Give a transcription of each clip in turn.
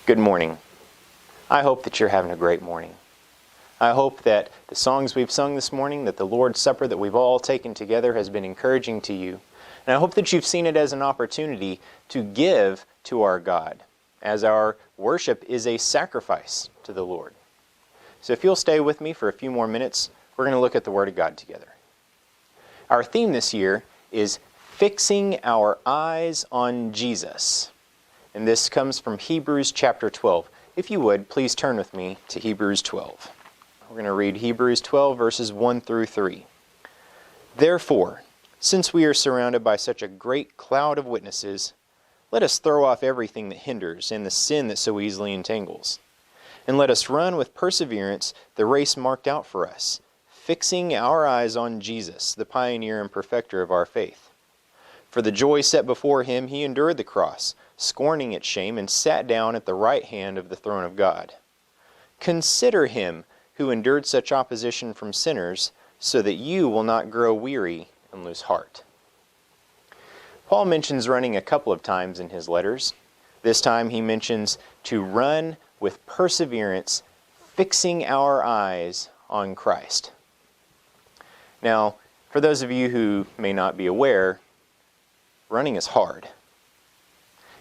Good morning. I hope that you're having a great morning. I hope that the songs we've sung this morning, that the Lord's Supper that we've all taken together has been encouraging to you. And I hope that you've seen it as an opportunity to give to our God, as our worship is a sacrifice to the Lord. So if you'll stay with me for a few more minutes, we're going to look at the Word of God together. Our theme this year is fixing our eyes on Jesus. And this comes from Hebrews chapter 12. If you would, please turn with me to Hebrews 12. We're going to read Hebrews 12, verses 1 through 3. Therefore, since we are surrounded by such a great cloud of witnesses, let us throw off everything that hinders and the sin that so easily entangles. And let us run with perseverance the race marked out for us, fixing our eyes on Jesus, the pioneer and perfecter of our faith. For the joy set before him, he endured the cross, scorning its shame, and sat down at the right hand of the throne of God. Consider him who endured such opposition from sinners, so that you will not grow weary and lose heart. Paul mentions running a couple of times in his letters. This time he mentions to run with perseverance, fixing our eyes on Christ. Now, for those of you who may not be aware, running is hard.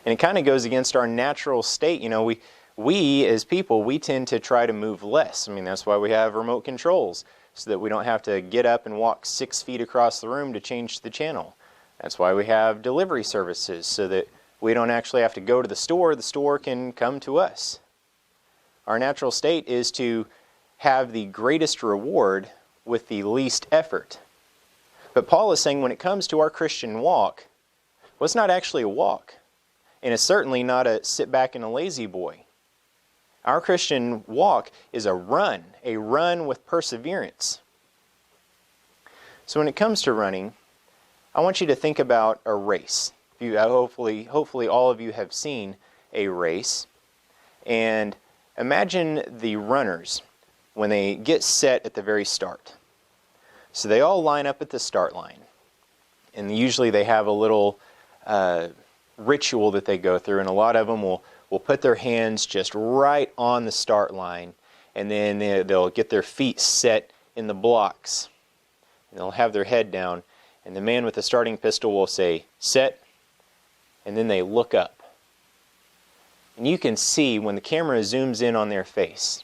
And it kind of goes against our natural state. You know, we as people, we tend to try to move less. I mean, that's why we have remote controls, so that we don't have to get up and walk 6 feet across the room to change the channel. That's why we have delivery services, so that we don't actually have to go to the store can come to us. Our natural state is to have the greatest reward with the least effort. But Paul is saying when it comes to our Christian walk, well, it's not actually a walk. And it's certainly not a sit back and a lazy boy. Our Christian walk is a run with perseverance. So when it comes to running, I want you to think about a race. Hopefully all of you have seen a race. And imagine the runners when they get set at the very start. So they all line up at the start line. And usually they have a little ritual that they go through, and a lot of them will put their hands just right on the start line, and then they'll get their feet set in the blocks, and they'll have their head down, and the man with the starting pistol will say, set, and then they look up. And you can see, when the camera zooms in on their face,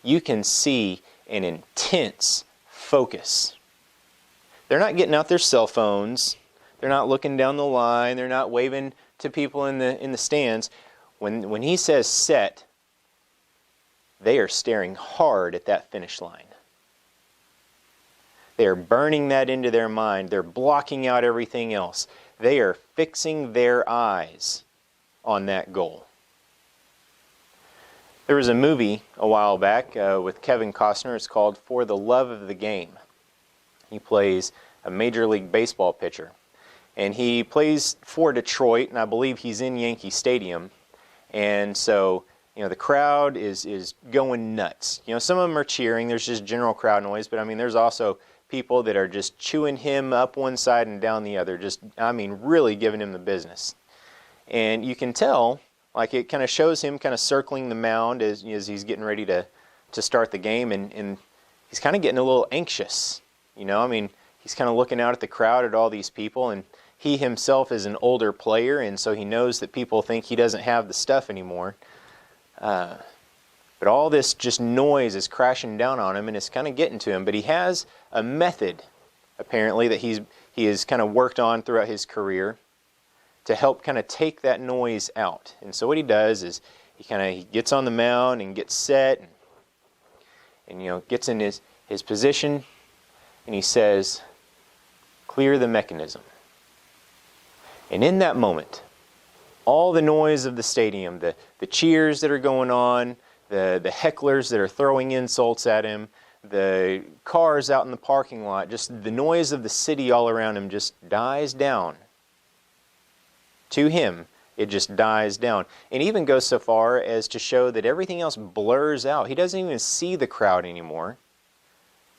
you can see an intense focus. They're not getting out their cell phones. They're not looking down the line. They're not waving to people in the stands. When he says set, they are staring hard at that finish line. They are burning that into their mind. They're blocking out everything else. They are fixing their eyes on that goal. There was a movie a while back with Kevin Costner. It's called For the Love of the Game. He plays a Major League Baseball pitcher. And he plays for Detroit, and I believe he's in Yankee Stadium. And so, the crowd is going nuts. Some of them are cheering. There's just general crowd noise. But, there's also people that are just chewing him up one side and down the other. Really giving him the business. And you can tell, it kind of shows him kind of circling the mound as he's getting ready to start the game. And he's kind of getting a little anxious. He's kind of looking out at the crowd at all these people, and he himself is an older player, and so he knows that people think he doesn't have the stuff anymore. But all this just noise is crashing down on him, and it's kind of getting to him. But he has a method, apparently, that he has kind of worked on throughout his career to help kind of take that noise out. And so what he does is he gets on the mound and gets set, and gets in his position, and he says, "Clear the mechanism." And in that moment, all the noise of the stadium, the cheers that are going on, the hecklers that are throwing insults at him, the cars out in the parking lot, just the noise of the city all around him just dies down. To him, it just dies down. And even goes so far as to show that everything else blurs out. He doesn't even see the crowd anymore.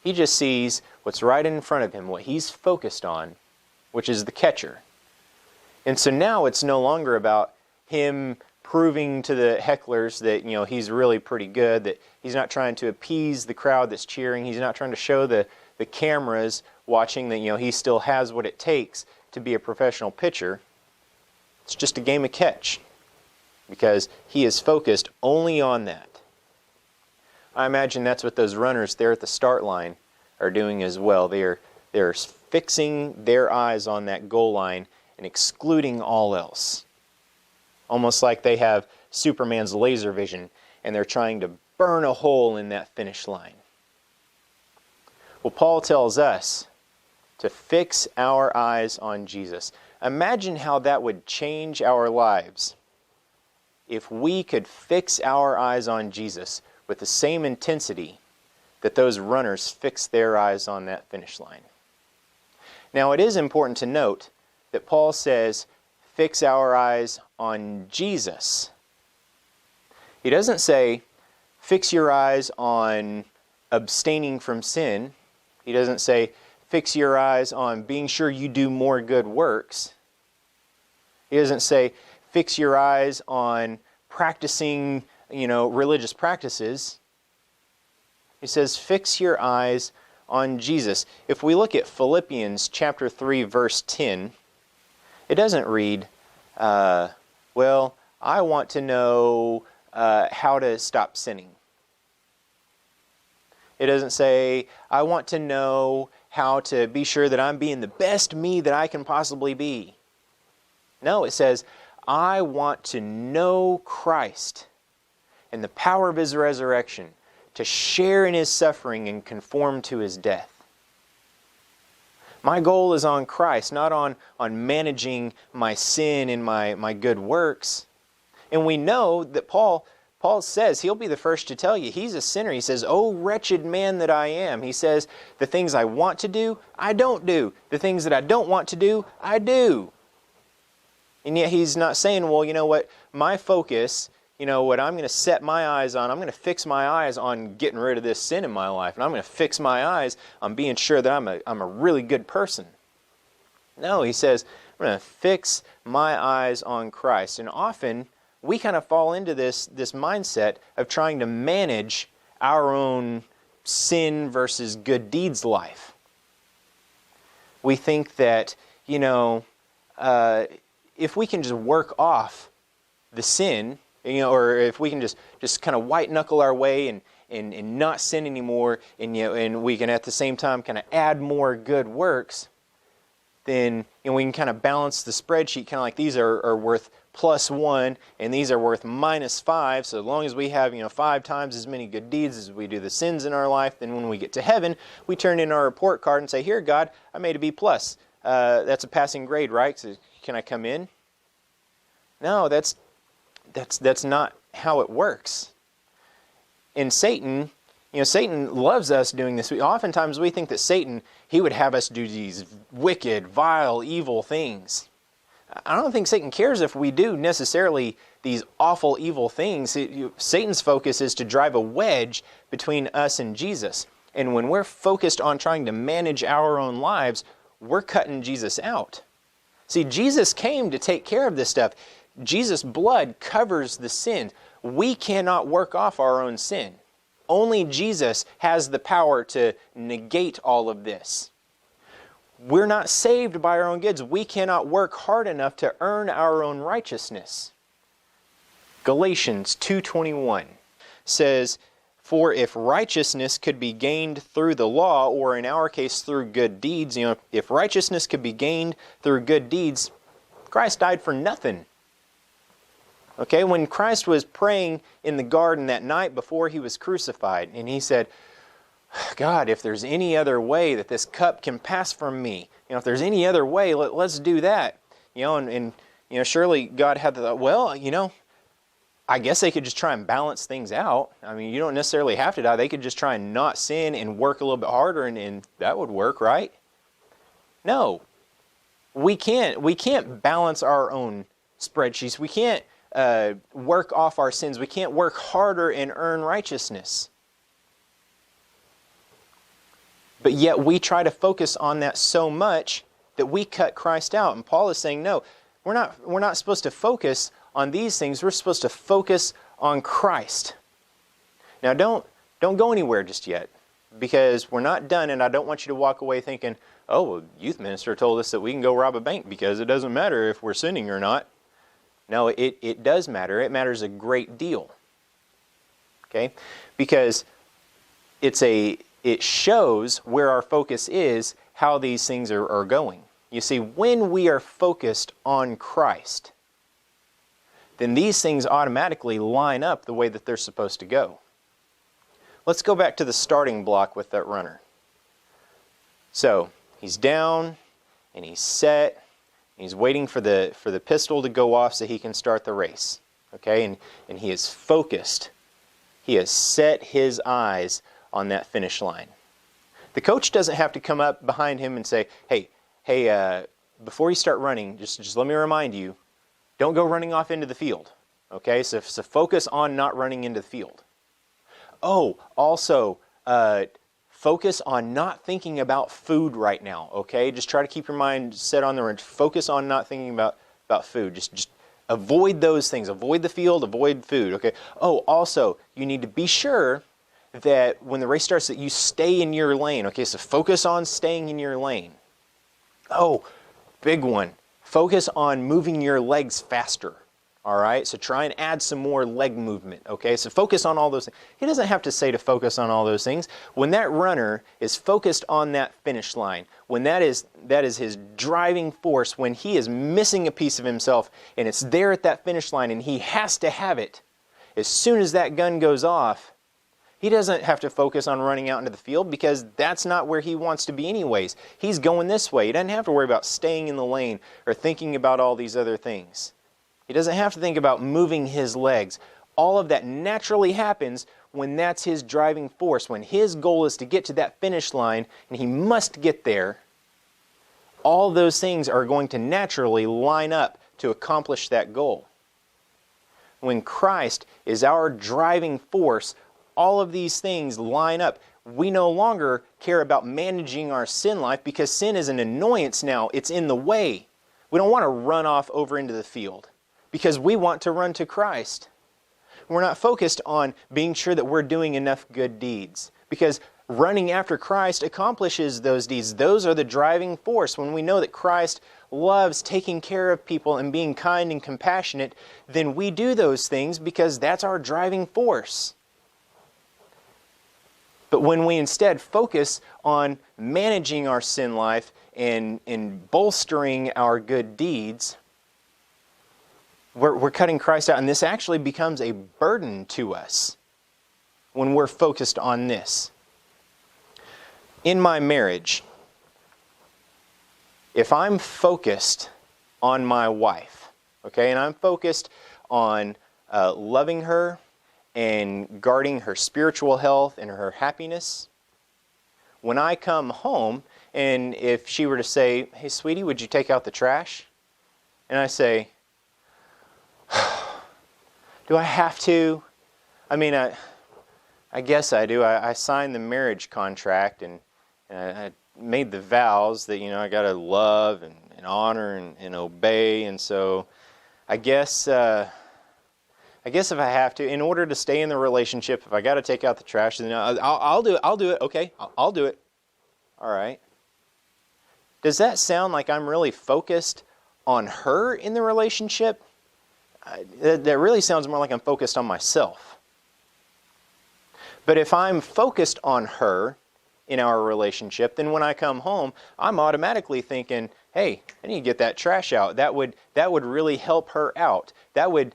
He just sees what's right in front of him, what he's focused on, which is the catcher. And so now it's no longer about him proving to the hecklers that, he's really pretty good, that he's not trying to appease the crowd that's cheering. He's not trying to show the cameras watching that, he still has what it takes to be a professional pitcher. It's just a game of catch because he is focused only on that. I imagine that's what those runners there at the start line are doing as well. They're fixing their eyes on that goal line and excluding all else. Almost like they have Superman's laser vision and they're trying to burn a hole in that finish line. Well, Paul tells us to fix our eyes on Jesus. Imagine how that would change our lives if we could fix our eyes on Jesus with the same intensity that those runners fixed their eyes on that finish line. Now, it is important to note that Paul says, fix our eyes on Jesus. He doesn't say, fix your eyes on abstaining from sin. He doesn't say, fix your eyes on being sure you do more good works. He doesn't say, fix your eyes on practicing, religious practices. He says, fix your eyes on Jesus. If we look at Philippians chapter 3, verse 10, it doesn't read, I want to know how to stop sinning. It doesn't say, I want to know how to be sure that I'm being the best me that I can possibly be. No, it says, I want to know Christ and the power of His resurrection, to share in His suffering and conform to His death. My goal is on Christ, not on managing my sin and my good works. And we know that Paul says, he'll be the first to tell you, he's a sinner. He says, oh, wretched man that I am. He says, the things I want to do, I don't do. The things that I don't want to do, I do. And yet he's not saying, well, you know what, my focus, what I'm going to set my eyes on, I'm going to fix my eyes on getting rid of this sin in my life. And I'm going to fix my eyes on being sure that I'm a really good person. No, he says, I'm going to fix my eyes on Christ. And often, we kind of fall into this mindset of trying to manage our own sin versus good deeds life. We think that, if we can just work off the sin, or if we can just kind of white knuckle our way and not sin anymore, and we can at the same time kind of add more good works, then we can kind of balance the spreadsheet, kind of like these are worth +1 and these are worth -5. So as long as we have 5 times as many good deeds as we do the sins in our life, then when we get to heaven, we turn in our report card and say, "Here, God, I made a B+. That's a passing grade, right? So can I come in?" No, that's not how it works. And Satan, Satan loves us doing this. Oftentimes we think that Satan, he would have us do these wicked, vile, evil things. I don't think Satan cares if we do necessarily these awful, evil things. Satan's focus is to drive a wedge between us and Jesus. And when we're focused on trying to manage our own lives, we're cutting Jesus out. See, Jesus came to take care of this stuff. Jesus' blood covers the sin. We cannot work off our own sin. Only Jesus has the power to negate all of this. We're not saved by our own goods. We cannot work hard enough to earn our own righteousness. Galatians 2:21 says, "For if righteousness could be gained through the law, or in our case through good deeds, if righteousness could be gained through good deeds, Christ died for nothing." Okay, when Christ was praying in the garden that night before He was crucified, and He said, "God, if there's any other way that this cup can pass from me, if there's any other way, let's do that." And surely God had the thought, well, I guess they could just try and balance things out. I mean, you don't necessarily have to die. They could just try and not sin and work a little bit harder, and that would work, right? No, we can't balance our own spreadsheets. We can't work off our sins. We can't work harder and earn righteousness. But yet we try to focus on that so much that we cut Christ out. And Paul is saying, no, we're not supposed to focus on these things. We're supposed to focus on Christ. Now, don't go anywhere just yet, because we're not done, and I don't want you to walk away thinking, oh, well, youth minister told us that we can go rob a bank because it doesn't matter if we're sinning or not. No, it does matter. It matters a great deal. Okay? Because it shows where our focus is, how these things are going. You see, when we are focused on Christ, then these things automatically line up the way that they're supposed to go. Let's go back to the starting block with that runner. So, he's down, and he's set, and he's waiting for the pistol to go off so he can start the race. Okay, and he is focused. He has set his eyes on that finish line. The coach doesn't have to come up behind him and say, hey, before you start running, just let me remind you, don't go running off into the field. Okay, so focus on not running into the field. Oh, also, focus on not thinking about food right now, okay? Just try to keep your mind set on the run. Focus on not thinking about food. Just avoid those things. Avoid the field, avoid food, okay? Oh, also, you need to be sure that when the race starts that you stay in your lane, okay? So focus on staying in your lane. Oh, big one. Focus on moving your legs faster. All right, so try and add some more leg movement, okay? So focus on all those things. He doesn't have to say to focus on all those things. When that runner is focused on that finish line, when that is his driving force, when he is missing a piece of himself and it's there at that finish line and he has to have it, as soon as that gun goes off, he doesn't have to focus on running out into the field because that's not where he wants to be anyways. He's going this way. He doesn't have to worry about staying in the lane or thinking about all these other things. He doesn't have to think about moving his legs. All of that naturally happens when that's his driving force, when his goal is to get to that finish line and he must get there. All those things are going to naturally line up to accomplish that goal. When Christ is our driving force, all of these things line up. We no longer care about managing our sin life because sin is an annoyance now. It's in the way. We don't want to run off over into the field, because we want to run to Christ. We're not focused on being sure that we're doing enough good deeds, because running after Christ accomplishes those deeds. Those are the driving force. When we know that Christ loves taking care of people and being kind and compassionate, then we do those things because that's our driving force. But when we instead focus on managing our sin life and bolstering our good deeds, we're cutting Christ out, and this actually becomes a burden to us when we're focused on this. In my marriage, if I'm focused on my wife, okay, and I'm focused on loving her and guarding her spiritual health and her happiness, when I come home, and if she were to say, hey, sweetie, would you take out the trash? And I say, do I have to? I mean, I guess I do. I signed the marriage contract and I made the vows that, I got to love and honor and obey. And so I guess if I have to, in order to stay in the relationship, if I got to take out the trash, then I'll do it. I'll do it. Okay, I'll do it. All right. Does that sound like I'm really focused on her in the relationship? That really sounds more like I'm focused on myself. But if I'm focused on her in our relationship, then when I come home, I'm automatically thinking, hey, I need to get that trash out. That would really help her out. That would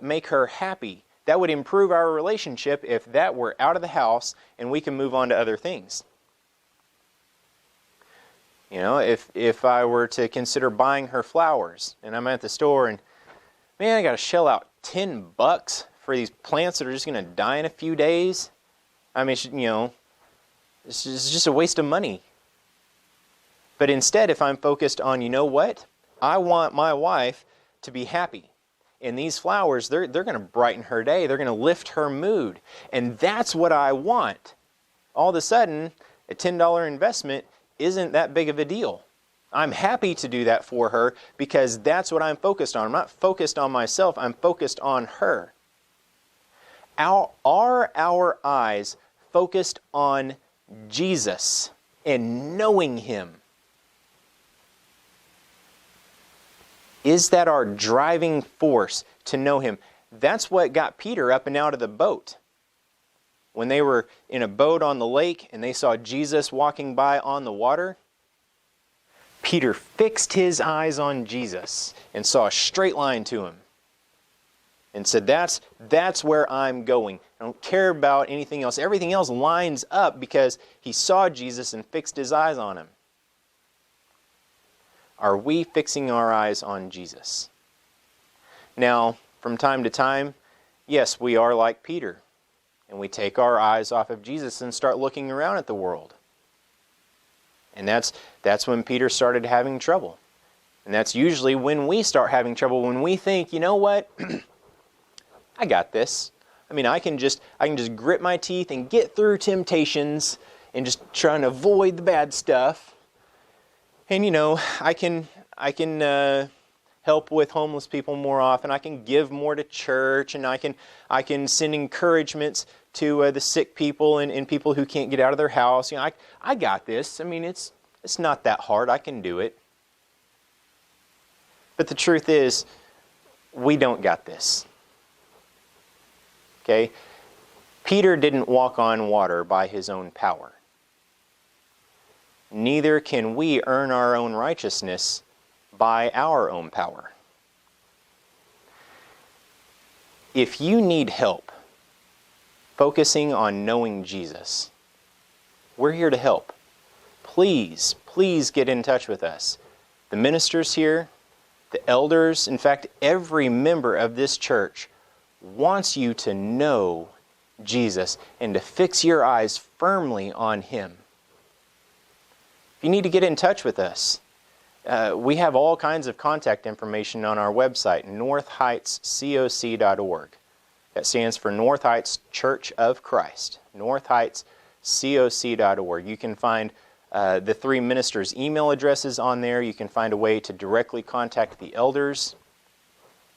make her happy. That would improve our relationship if that were out of the house and we can move on to other things. If I were to consider buying her flowers and I'm at the store and, man, I got to shell out $10 for these plants that are just going to die in a few days. I mean, it's just a waste of money. But instead, if I'm focused on, what? I want my wife to be happy. And these flowers, they're going to brighten her day. They're going to lift her mood. And that's what I want. All of a sudden, a $10 investment isn't that big of a deal. I'm happy to do that for her because that's what I'm focused on. I'm not focused on myself. I'm focused on her. Are our eyes focused on Jesus and knowing Him? Is that our driving force to know Him? That's what got Peter up and out of the boat. When they were in a boat on the lake and they saw Jesus walking by on the water, Peter fixed his eyes on Jesus and saw a straight line to Him and said, that's where I'm going. I don't care about anything else. Everything else lines up because he saw Jesus and fixed his eyes on Him. Are we fixing our eyes on Jesus? Now, from time to time, yes, we are like Peter. And we take our eyes off of Jesus and start looking around at the world. And that's when Peter started having trouble. And that's usually when we start having trouble, when we think, you know what, I got this. I mean, I can just grit my teeth and get through temptations and just try and avoid the bad stuff. And I can help with homeless people more often. I can give more to church, and I can send encouragements to the sick people and people who can't get out of their house. I got this. I mean, it's not that hard. I can do it. But the truth is, we don't got this. Okay? Peter didn't walk on water by his own power. Neither can we earn our own righteousness by our own power. If you need help focusing on knowing Jesus, we're here to help. Please get in touch with us. The ministers here, the elders, in fact, every member of this church wants you to know Jesus and to fix your eyes firmly on Him. If you need to get in touch with us, we have all kinds of contact information on our website, northheightscoc.org. That stands for North Heights Church of Christ, northheightscoc.org. You can find the three ministers' email addresses on there. You can find a way to directly contact the elders.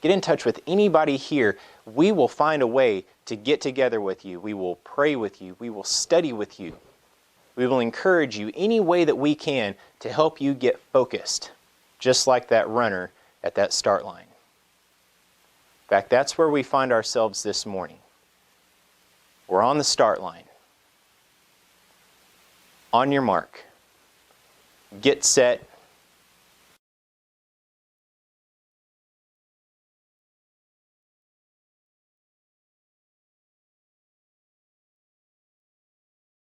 Get in touch with anybody here. We will find a way to get together with you. We will pray with you. We will study with you. We will encourage you any way that we can to help you get focused, just like that runner at that start line. In fact, that's where we find ourselves this morning. We're on the start line. On your mark. Get set.